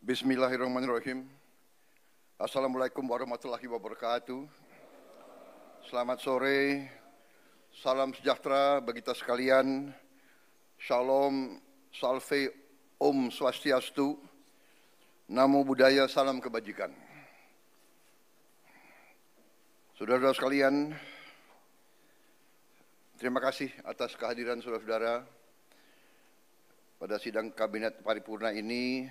Bismillahirrahmanirrahim. Assalamualaikum warahmatullahi wabarakatuh. Selamat sore, salam sejahtera bagi kita sekalian. Shalom, salve, Om Swastiastu, Namo Buddhaya, salam kebajikan. Saudara-saudara sekalian, terima kasih atas kehadiran saudara-saudara pada sidang Kabinet Paripurna ini.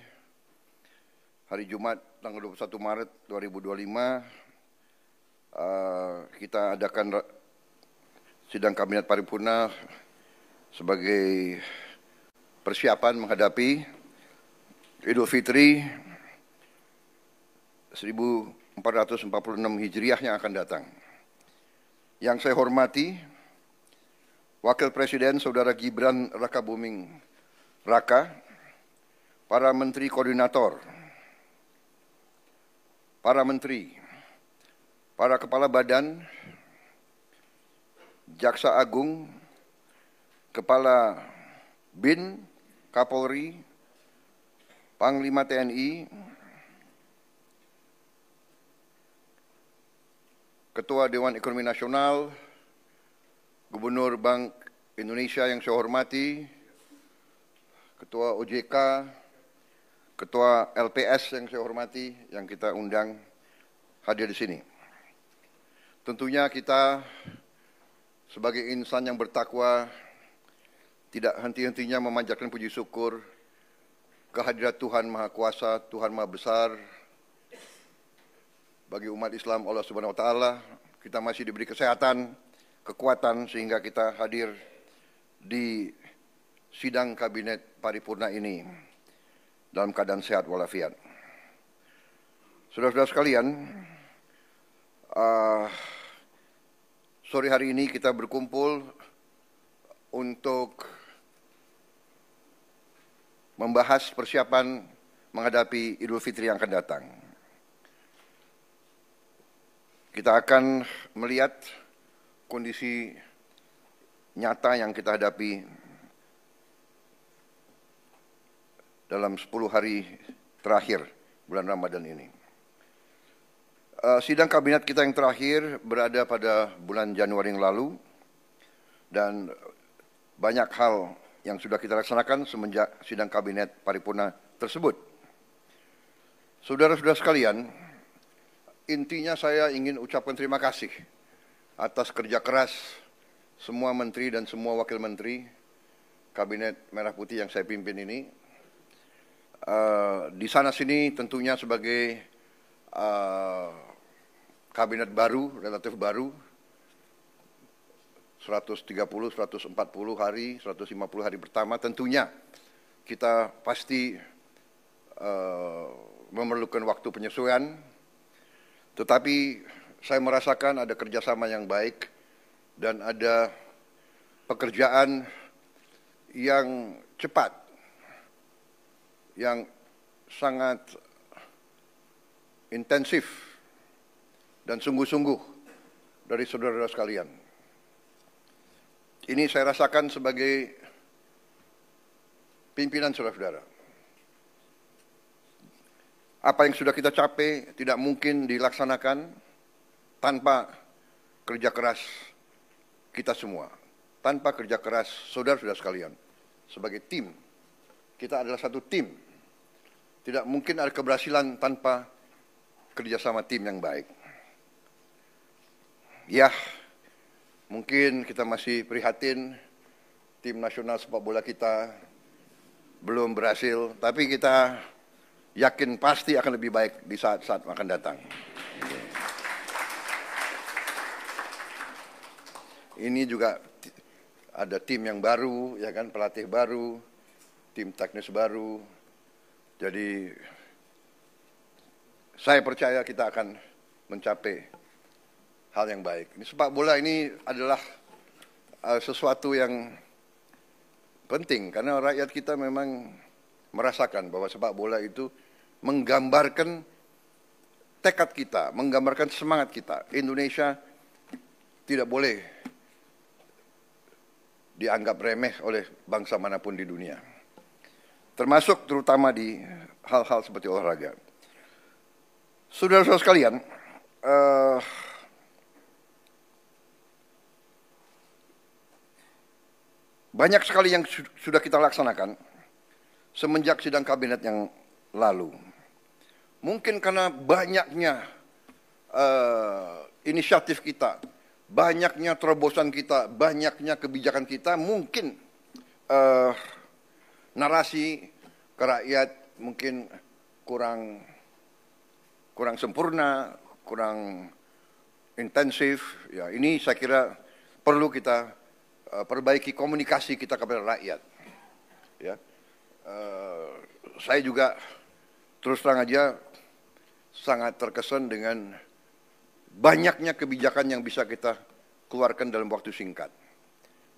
Hari Jumat tanggal 21 Maret 2025 kita adakan sidang Kabinet Paripurna sebagai persiapan menghadapi Idul Fitri 1446 Hijriah yang akan datang. Yang saya hormati Wakil Presiden Saudara Gibran Rakabuming Raka, para Menteri Koordinator, para Menteri, para Kepala Badan, Jaksa Agung, Kepala BIN, Kapolri, Panglima TNI, Ketua Dewan Ekonomi Nasional, Gubernur Bank Indonesia yang saya hormati, Ketua OJK, Ketua LPS yang saya hormati, yang kita undang hadir di sini. Tentunya kita sebagai insan yang bertakwa tidak henti-hentinya memanjatkan puji syukur kehadirat Tuhan Maha Kuasa, Tuhan Maha Besar. Bagi umat Islam Allah Subhanahu wa taala, kita masih diberi kesehatan, kekuatan sehingga kita hadir di sidang Kabinet Paripurna ini dalam keadaan sehat walafiat. Saudara-saudara sekalian, sore hari ini kita berkumpul untuk membahas persiapan menghadapi Idul Fitri yang akan datang. Kita akan melihat kondisi nyata yang kita hadapi dalam 10 hari terakhir bulan Ramadan ini. Sidang kabinet kita yang terakhir berada pada bulan Januari yang lalu, dan banyak hal yang sudah kita laksanakan semenjak sidang kabinet paripurna tersebut. Saudara-saudara sekalian, intinya saya ingin ucapkan terima kasih atas kerja keras semua menteri dan semua wakil menteri Kabinet Merah Putih yang saya pimpin ini. Di sana sini tentunya sebagai kabinet baru, relatif baru, 130, 140 hari, 150 hari pertama, tentunya kita pasti memerlukan waktu penyesuaian, tetapi saya merasakan ada kerjasama yang baik dan ada pekerjaan yang cepat, yang sangat intensif dan sungguh-sungguh dari saudara-saudara sekalian. Ini saya rasakan sebagai pimpinan saudara-saudara. Apa yang sudah kita capai tidak mungkin dilaksanakan tanpa kerja keras kita semua, tanpa kerja keras saudara-saudara sekalian. Sebagai tim, kita adalah satu tim. Tidak mungkin ada keberhasilan tanpa kerjasama tim yang baik. Ya, mungkin kita masih prihatin tim nasional sepak bola kita belum berhasil, tapi kita yakin pasti akan lebih baik di saat-saat akan datang. Ini juga ada tim yang baru, ya kan, pelatih baru, tim teknis baru. Jadi saya percaya kita akan mencapai hal yang baik. Ini sepak bola ini adalah sesuatu yang penting karena rakyat kita memang merasakan bahwa sepak bola itu menggambarkan tekad kita, menggambarkan semangat kita. Indonesia tidak boleh dianggap remeh oleh bangsa manapun di dunia. termasuk terutama di hal-hal seperti olahraga. Saudara-saudara sekalian, banyak sekali yang sudah kita laksanakan semenjak sidang kabinet yang lalu. Mungkin karena banyaknya inisiatif kita, banyaknya terobosan kita, banyaknya kebijakan kita, mungkin narasi ke rakyat mungkin kurang sempurna, kurang intensif. Ya, ini saya kira perlu kita perbaiki komunikasi kita kepada rakyat. Ya, saya juga terus terang aja sangat terkesan dengan banyaknya kebijakan yang bisa kita keluarkan dalam waktu singkat.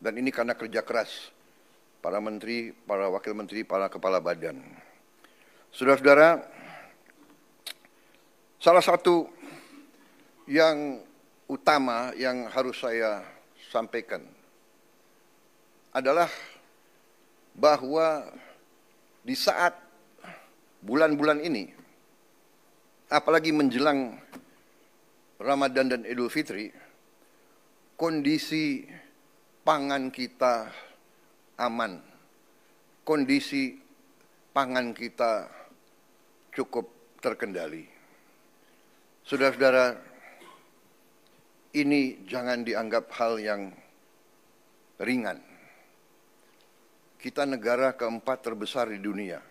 Dan ini karena kerja keras para menteri, para wakil menteri, para kepala badan. Saudara-saudara, salah satu yang utama yang harus saya sampaikan adalah bahwa di saat bulan-bulan ini, apalagi menjelang Ramadan dan Idul Fitri, kondisi pangan kita aman, kondisi pangan kita cukup terkendali. Saudara-saudara, ini jangan dianggap hal yang ringan. Kita negara keempat terbesar di dunia.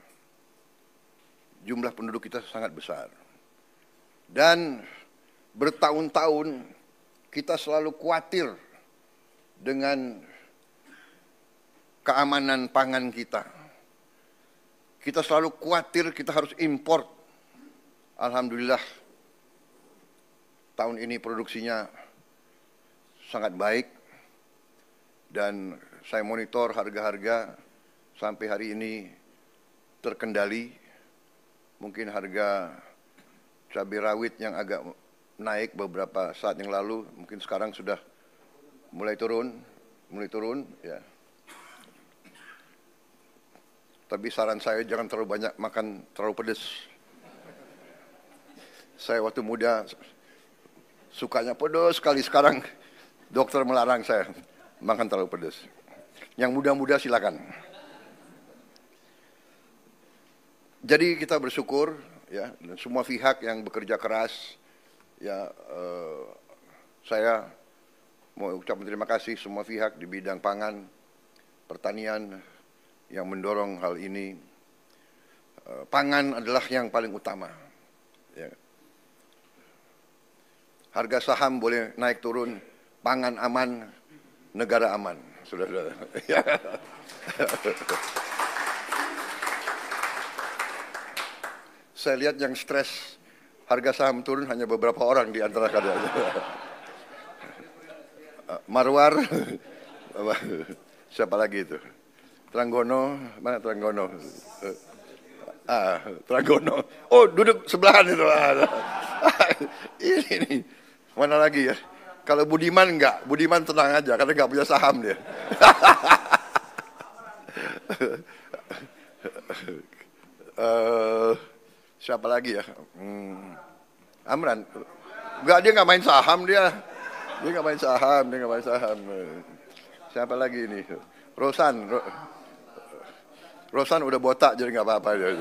Jumlah penduduk kita sangat besar. Dan bertahun-tahun kita selalu khawatir dengan keamanan pangan kita. Kita selalu khawatir kita harus import. Alhamdulillah tahun ini produksinya sangat baik dan saya monitor harga-harga sampai hari ini terkendali. Mungkin harga cabai rawit yang agak naik beberapa saat yang lalu, mungkin sekarang sudah mulai turun ya. Tapi saran saya jangan terlalu banyak makan terlalu pedas. Saya waktu muda sukanya pedas sekali, sekarang dokter melarang saya makan terlalu pedas. Yang muda-muda silakan. Jadi kita bersyukur ya, dan semua pihak yang bekerja keras ya, saya mau ucapkan terima kasih semua pihak di bidang pangan, pertanian yang mendorong hal ini. Pangan adalah yang paling utama. Ya. Harga saham boleh naik turun, pangan aman, negara aman, saudara-saudara. Saya lihat yang stres harga saham turun hanya beberapa orang di antara kalian. Marwar, siapa lagi itu? Tranggono, mana Tranggono? Tranggono. Oh, duduk sebelahan itu. Ini, mana lagi ya? Kalau Budiman enggak, Budiman tenang aja karena enggak punya saham dia. Siapa lagi ya? Amran. Enggak, dia enggak main saham dia. Dia enggak main saham. Siapa lagi ini? Rosan udah botak jadi enggak apa-apa dia.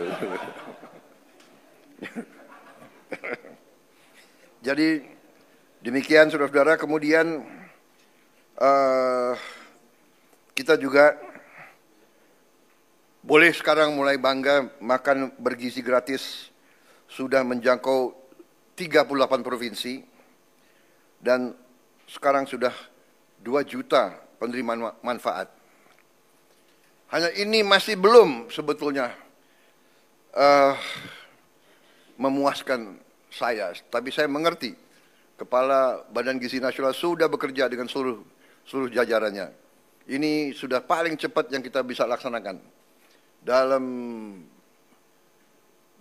Jadi demikian saudara-saudara, kemudian kita juga boleh sekarang mulai bangga makan bergizi gratis sudah menjangkau 38 provinsi dan sekarang sudah 2 juta penerima manfaat. Hanya ini masih belum sebetulnya memuaskan saya, tapi saya mengerti Kepala Badan Gizi Nasional sudah bekerja dengan seluruh jajarannya. Ini sudah paling cepat yang kita bisa laksanakan. Dalam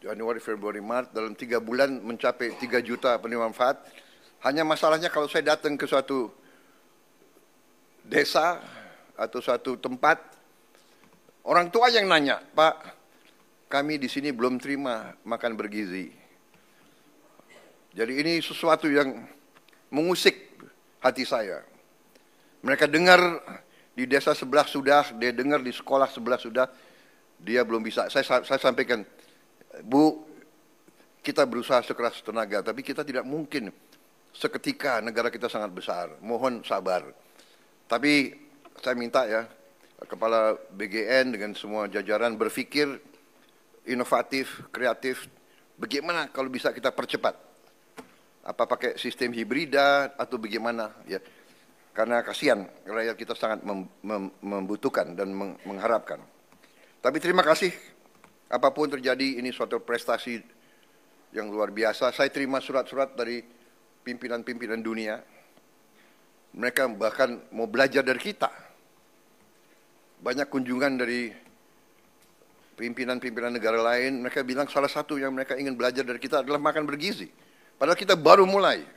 Januari, Februari, Maret, dalam 3 bulan mencapai 3 juta penerima manfaat. Hanya masalahnya kalau saya datang ke suatu desa atau suatu tempat, orang tua yang nanya, Pak, kami di sini belum terima makan bergizi. Jadi ini sesuatu yang mengusik hati saya. Mereka dengar di desa sebelah sudah, dia dengar di sekolah sebelah sudah, dia belum bisa. Saya sampaikan, Bu, kita berusaha sekeras tenaga, tapi kita tidak mungkin seketika, negara kita sangat besar. Mohon sabar. Tapi saya minta ya, Kepala BGN dengan semua jajaran berpikir inovatif, kreatif, bagaimana kalau bisa kita percepat? Apa pakai sistem hibrida atau bagaimana ya? Karena kasihan rakyat kita sangat membutuhkan dan mengharapkan. Tapi terima kasih, apapun terjadi ini suatu prestasi yang luar biasa. Saya terima surat-surat dari pimpinan-pimpinan dunia. Mereka bahkan mau belajar dari kita. Banyak kunjungan dari pimpinan-pimpinan negara lain, mereka bilang salah satu yang mereka ingin belajar dari kita adalah makan bergizi. Padahal kita baru mulai.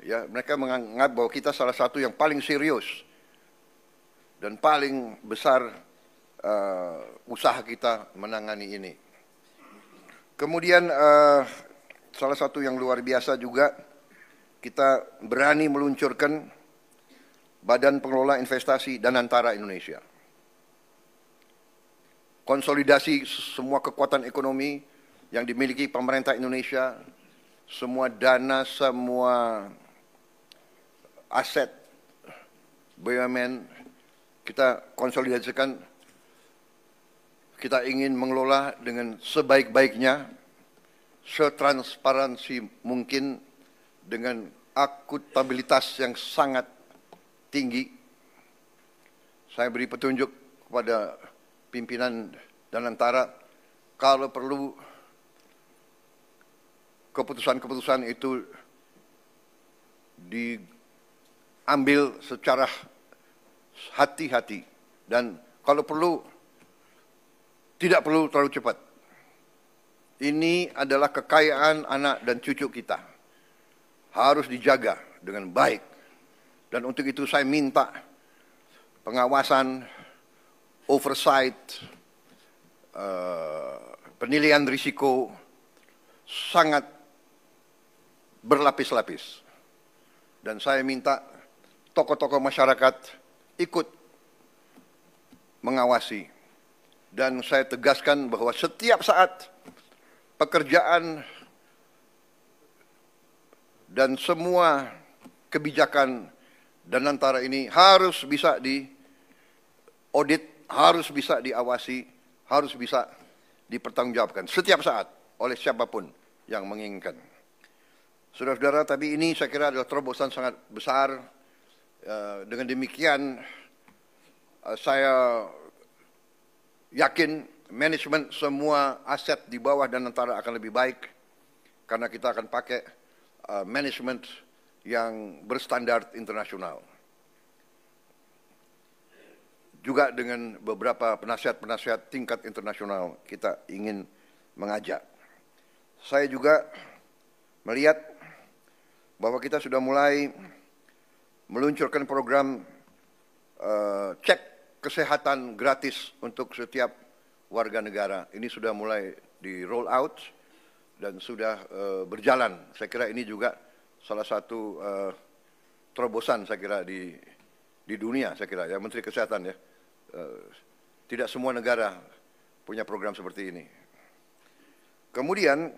Ya, mereka menganggap bahwa kita salah satu yang paling serius dan paling besar usaha kita menangani ini. Kemudian salah satu yang luar biasa juga, kita berani meluncurkan Badan Pengelola Investasi Danantara Indonesia. Konsolidasi semua kekuatan ekonomi yang dimiliki pemerintah Indonesia, semua dana, semua aset BUMN, kita konsolidasikan. Kita ingin mengelola dengan sebaik-baiknya, setransparansi mungkin, dengan akuntabilitas yang sangat tinggi. Saya beri petunjuk kepada pimpinan Danantara, kalau perlu keputusan-keputusan itu diambil secara hati-hati dan kalau perlu tidak perlu terlalu cepat. Ini adalah kekayaan anak dan cucu kita. Harus dijaga dengan baik. Dan untuk itu saya minta pengawasan, oversight, penilaian risiko sangat berlapis-lapis. Dan saya minta tokoh-tokoh masyarakat ikut mengawasi. Dan saya tegaskan bahwa setiap saat pekerjaan dan semua kebijakan Danantara ini harus bisa diaudit, harus bisa diawasi, harus bisa dipertanggungjawabkan setiap saat oleh siapapun yang menginginkan. Saudara-saudara, tapi ini saya kira adalah terobosan sangat besar. Dengan demikian, saya yakin manajemen semua aset di bawah Danantara akan lebih baik karena kita akan pakai manajemen yang berstandar internasional. Juga dengan beberapa penasihat-penasihat tingkat internasional kita ingin mengajak. Saya juga melihat bahwa kita sudah mulai meluncurkan program cek kesehatan gratis untuk setiap warga negara. Ini sudah mulai di roll out dan sudah berjalan. Saya kira ini juga salah satu terobosan saya kira di dunia, saya kira ya, Menteri Kesehatan ya. Tidak semua negara punya program seperti ini. Kemudian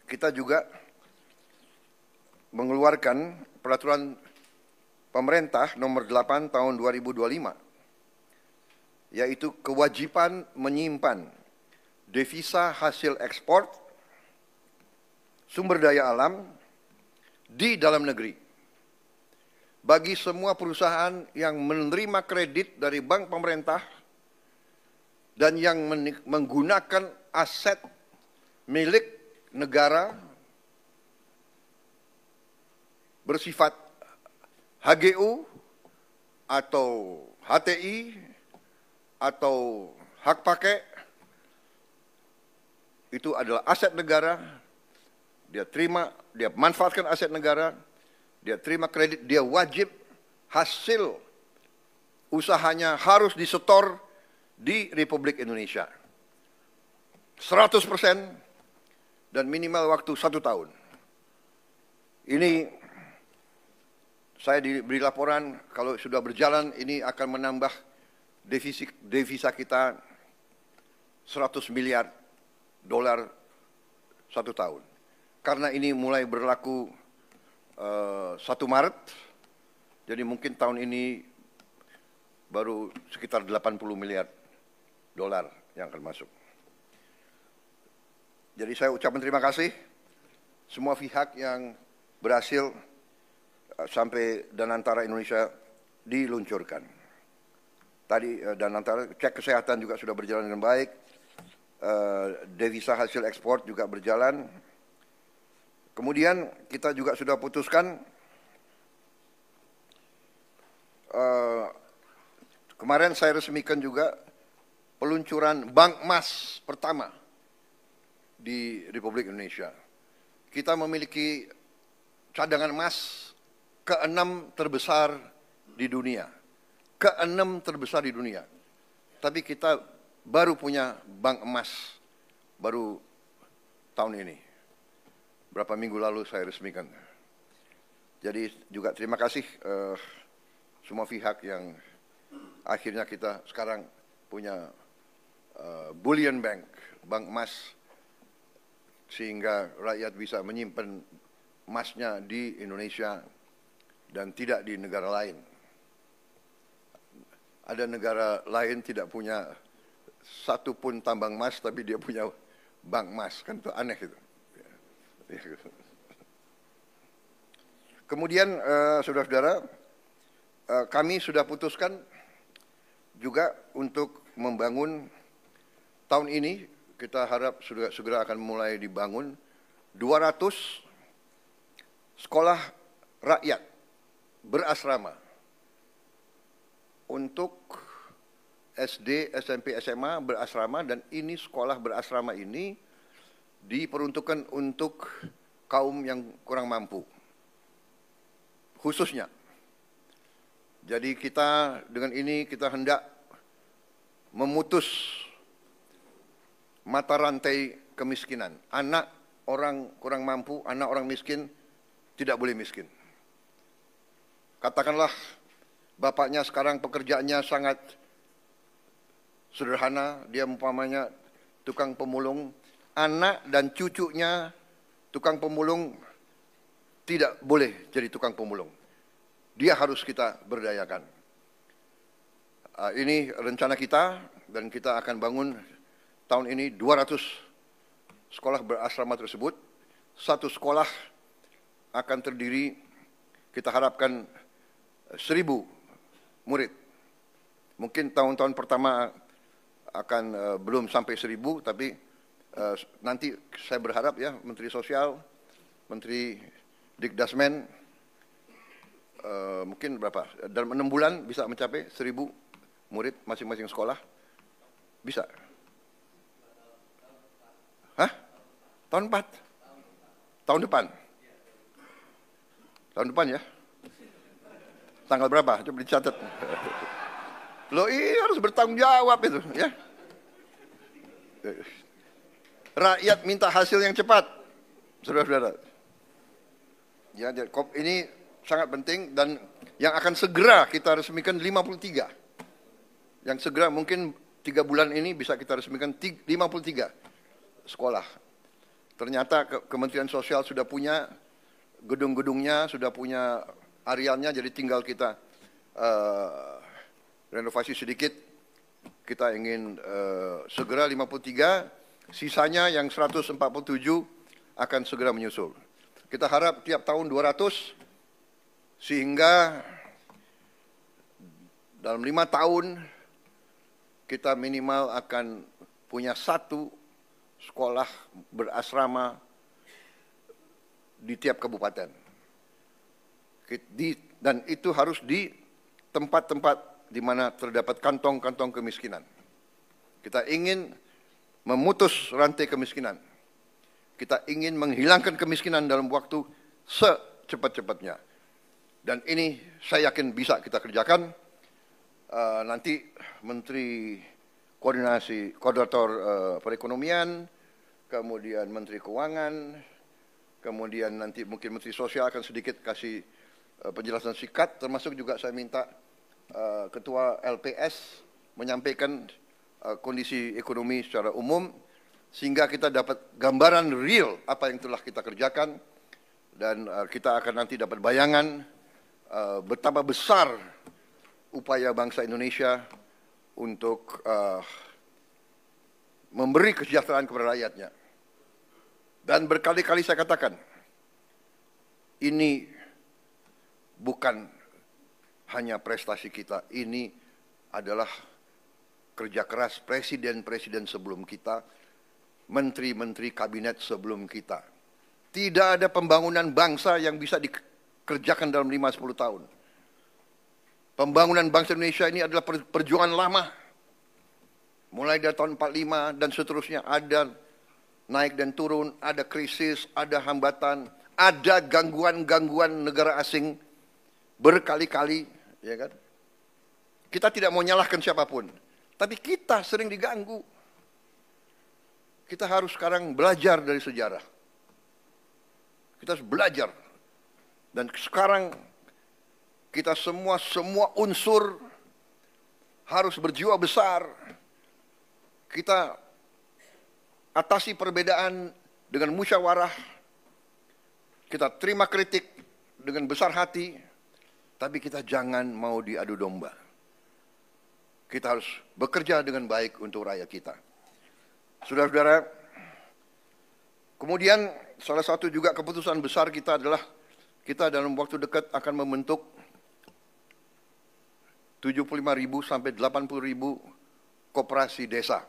kita juga mengeluarkan peraturan pemerintah nomor 8 tahun 2025, yaitu kewajiban menyimpan devisa hasil ekspor, sumber daya alam di dalam negeri. Bagi semua perusahaan yang menerima kredit dari bank pemerintah dan yang menggunakan aset milik negara bersifat HGU atau HTI atau hak pakai, itu adalah aset negara. Dia terima, dia manfaatkan aset negara, dia terima kredit, dia wajib hasil usahanya harus disetor di Republik Indonesia. 100% dan minimal waktu 1 tahun. Ini saya diberi laporan kalau sudah berjalan ini akan menambah devisa kita 100 miliar dolar 1 tahun. Karena ini mulai berlaku 1 Maret, jadi mungkin tahun ini baru sekitar 80 miliar dolar yang akan masuk. Jadi saya ucapkan terima kasih semua pihak yang berhasil sampai Danantara Indonesia diluncurkan. Tadi Danantara cek kesehatan juga sudah berjalan dengan baik, devisa hasil ekspor juga berjalan. Kemudian kita juga sudah putuskan kemarin saya resmikan juga peluncuran bank emas pertama di Republik Indonesia. Kita memiliki cadangan emas ke-6 terbesar di dunia. Ke-6 terbesar di dunia. Tapi kita baru punya bank emas baru tahun ini. Berapa minggu lalu saya resmikan. Jadi juga terima kasih semua pihak yang akhirnya kita sekarang punya bullion bank, bank emas, sehingga rakyat bisa menyimpan emasnya di Indonesia dan tidak di negara lain. Ada negara lain tidak punya satu pun tambang emas, tapi dia punya bank emas, kan itu aneh itu. Kemudian saudara-saudara, kami sudah putuskan juga untuk membangun tahun ini, kita harap sudah segera akan mulai dibangun 200 sekolah rakyat berasrama untuk SD, SMP, SMA berasrama, dan ini sekolah berasrama ini diperuntukkan untuk kaum yang kurang mampu khususnya. Jadi kita dengan ini kita hendak memutus mata rantai kemiskinan. Anak orang kurang mampu, anak orang miskin tidak boleh miskin. Katakanlah bapaknya sekarang pekerjaannya sangat sederhana, dia umpamanya tukang pemulung, anak dan cucunya tukang pemulung tidak boleh jadi tukang pemulung. Dia harus kita berdayakan. Ini rencana kita dan kita akan bangun tahun ini 200 sekolah berasrama tersebut. Satu sekolah akan terdiri, kita harapkan 1.000 murid. Mungkin tahun-tahun pertama akan belum sampai 1.000, tapi nanti saya berharap ya Menteri Sosial, Menteri Dikdasmen, mungkin berapa, dalam 6 bulan bisa mencapai 1.000 murid masing-masing sekolah. Bisa. Hah? Tahun 4? Tahun depan? Tahun depan ya? Tanggal berapa? Coba dicatat. Loh, ini harus bertanggung jawab itu, ya. Rakyat minta hasil yang cepat, saudara-saudara. Ya, ini sangat penting dan yang akan segera kita resmikan 53. Yang segera mungkin 3 bulan ini bisa kita resmikan 53 sekolah. Ternyata Kementerian Sosial sudah punya gedung-gedungnya, sudah punya arealnya, jadi tinggal kita renovasi sedikit. Kita ingin segera 53, sisanya yang 147 akan segera menyusul. Kita harap tiap tahun 200, sehingga dalam 5 tahun kita minimal akan punya 1 sekolah berasrama di tiap kabupaten. Dan itu harus di tempat-tempat di mana terdapat kantong-kantong kemiskinan. Kita ingin memutus rantai kemiskinan. Kita ingin menghilangkan kemiskinan dalam waktu secepat-cepatnya. Dan ini saya yakin bisa kita kerjakan. Nanti Menteri koordinator perekonomian, kemudian Menteri Keuangan, kemudian nanti mungkin Menteri Sosial akan sedikit kasih penjelasan singkat, termasuk juga saya minta Ketua LPS menyampaikan kondisi ekonomi secara umum, sehingga kita dapat gambaran real apa yang telah kita kerjakan, dan kita akan nanti dapat bayangan betapa besar upaya bangsa Indonesia untuk memberi kesejahteraan kepada rakyatnya. Dan berkali-kali saya katakan, ini bukan hanya prestasi kita, ini adalah kerja keras presiden-presiden sebelum kita, menteri-menteri kabinet sebelum kita. Tidak ada pembangunan bangsa yang bisa dikerjakan dalam 5-10 tahun. Pembangunan bangsa Indonesia ini adalah perjuangan lama. Mulai dari tahun 45 dan seterusnya, ada naik dan turun, ada krisis, ada hambatan, ada gangguan-gangguan negara asing berkali-kali, ya kan? Kita tidak mau nyalahkan siapapun, tapi kita sering diganggu. Kita harus sekarang belajar dari sejarah. Kita harus belajar. Dan sekarang kita semua unsur harus berjiwa besar. Kita atasi perbedaan dengan musyawarah. Kita terima kritik dengan besar hati, tapi kita jangan mau diadu domba. Kita harus bekerja dengan baik untuk rakyat kita. Saudara-saudara, kemudian salah satu juga keputusan besar kita adalah kita dalam waktu dekat akan membentuk 75.000 sampai 80.000 koperasi desa.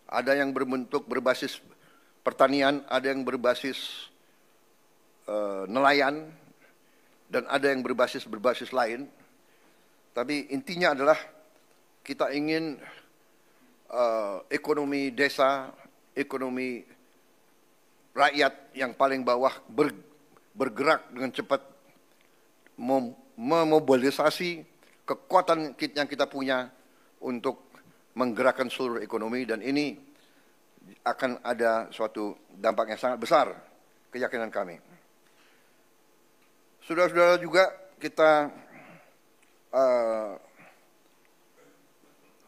Ada yang berbentuk berbasis pertanian, ada yang berbasis nelayan, dan ada yang berbasis lain. Tapi intinya adalah kita ingin ekonomi desa, ekonomi rakyat yang paling bawah bergerak dengan cepat, memobilisasi kekuatan yang kita punya untuk menggerakkan seluruh ekonomi, dan ini akan ada suatu dampak yang sangat besar, keyakinan kami. Saudara-saudara, juga kita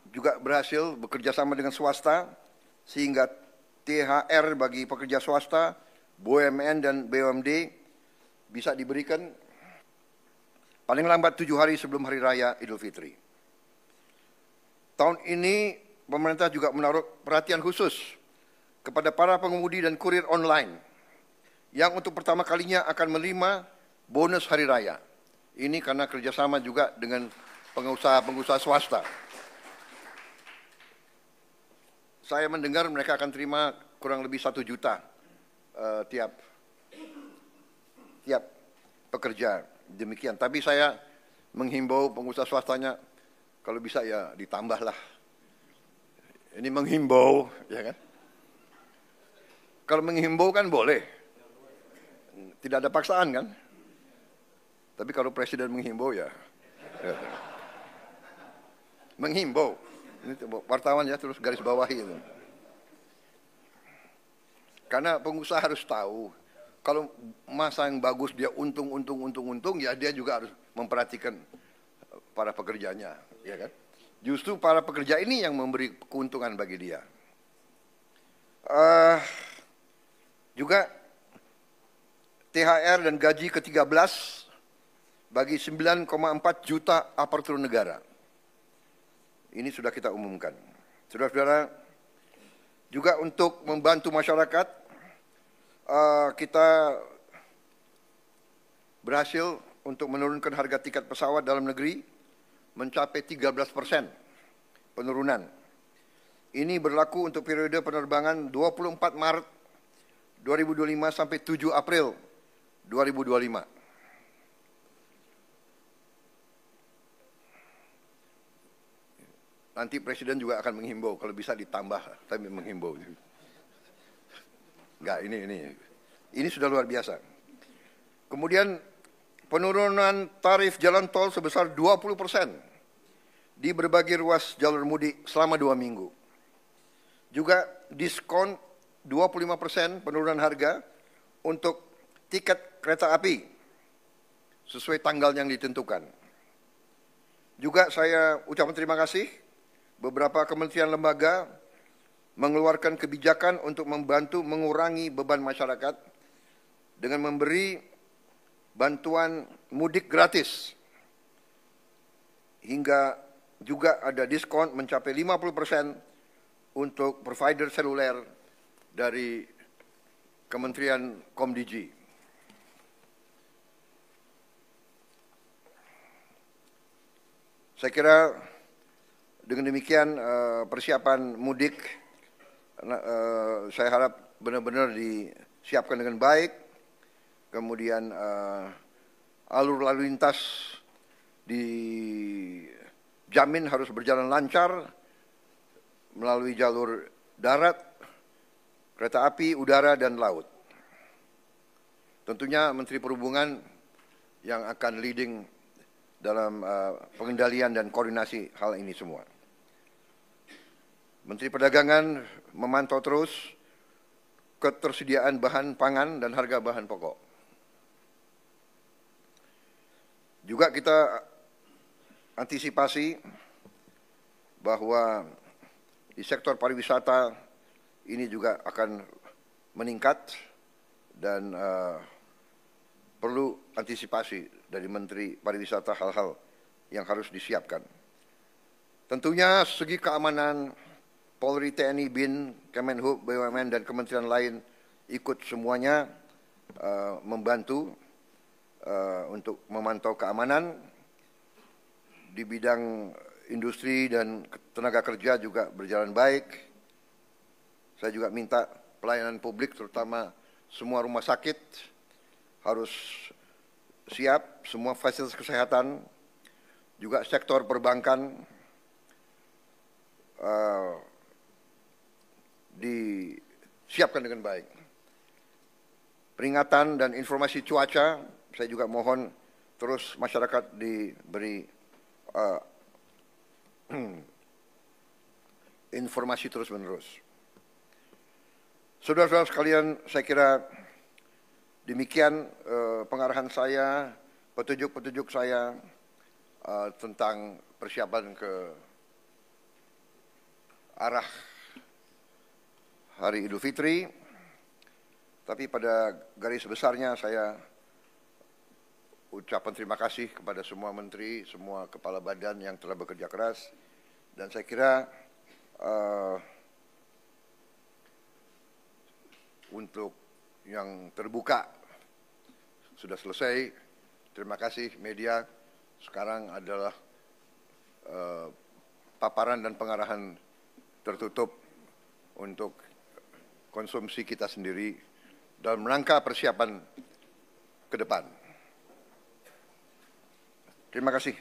juga berhasil bekerja sama dengan swasta, sehingga THR bagi pekerja swasta, BUMN dan BUMD bisa diberikan paling lambat 7 hari sebelum Hari Raya Idul Fitri. Tahun ini pemerintah juga menaruh perhatian khusus kepada para pengemudi dan kurir online yang untuk pertama kalinya akan menerima bonus Hari Raya. Ini karena kerjasama juga dengan pengusaha-pengusaha swasta. Saya mendengar mereka akan terima kurang lebih 1 juta tiap pekerja, demikian. Tapi saya menghimbau pengusaha swastanya, kalau bisa ya ditambahlah. Ini menghimbau, ya kan? Kalau menghimbau kan boleh, tidak ada paksaan kan? Tapi kalau presiden menghimbau ya. Menghimbau. Ini wartawan ya, terus garis bawahi itu. Karena pengusaha harus tahu, kalau masa yang bagus dia untung, ya dia juga harus memperhatikan para pekerjanya, ya kan? Justru para pekerja ini yang memberi keuntungan bagi dia. Juga THR dan gaji ke-13 bagi 9,4 juta aparatur negara. Ini sudah kita umumkan. Saudara-saudara, juga untuk membantu masyarakat, kita berhasil untuk menurunkan harga tiket pesawat dalam negeri mencapai 13% penurunan. Ini berlaku untuk periode penerbangan 24 Maret 2025 sampai 7 April 2025. Nanti Presiden juga akan menghimbau, kalau bisa ditambah, tapi menghimbau. Enggak, ini sudah luar biasa. Kemudian penurunan tarif jalan tol sebesar 20% di berbagai ruas jalur mudik selama 2 minggu. Juga diskon 25% penurunan harga untuk tiket kereta api sesuai tanggal yang ditentukan. Juga saya ucapkan terima kasih beberapa kementerian lembaga mengeluarkan kebijakan untuk membantu mengurangi beban masyarakat dengan memberi bantuan mudik gratis, hingga juga ada diskon mencapai 50% untuk provider seluler dari Kementerian Komdigi. Saya kira dengan demikian persiapan mudik saya harap benar-benar disiapkan dengan baik, kemudian alur lalu lintas dijamin harus berjalan lancar melalui jalur darat, kereta api, udara, dan laut. Tentunya Menteri Perhubungan yang akan leading dalam pengendalian dan koordinasi hal ini semua. Menteri Perdagangan memantau terus ketersediaan bahan pangan dan harga bahan pokok. Juga kita antisipasi bahwa di sektor pariwisata ini juga akan meningkat dan perlu antisipasi dari Menteri Pariwisata hal-hal yang harus disiapkan. Tentunya segi keamanan Polri, TNI, BIN, Kemenhub, BUMN, dan kementerian lain ikut semuanya membantu untuk memantau keamanan. Di bidang industri dan tenaga kerja juga berjalan baik. Saya juga minta pelayanan publik, terutama semua rumah sakit, harus siap, semua fasilitas kesehatan, juga sektor perbankan, disiapkan dengan baik. Peringatan dan informasi cuaca, saya juga mohon terus masyarakat diberi informasi terus-menerus. Saudara-saudara sekalian, saya kira demikian pengarahan saya, petunjuk-petunjuk saya tentang persiapan ke arah Hari Idul Fitri, tapi pada garis besarnya saya ucapan terima kasih kepada semua menteri, semua kepala badan yang telah bekerja keras, dan saya kira untuk yang terbuka sudah selesai. Terima kasih media. Sekarang adalah paparan dan pengarahan tertutup untuk konsumsi kita sendiri dalam rangka persiapan ke depan. Terima kasih.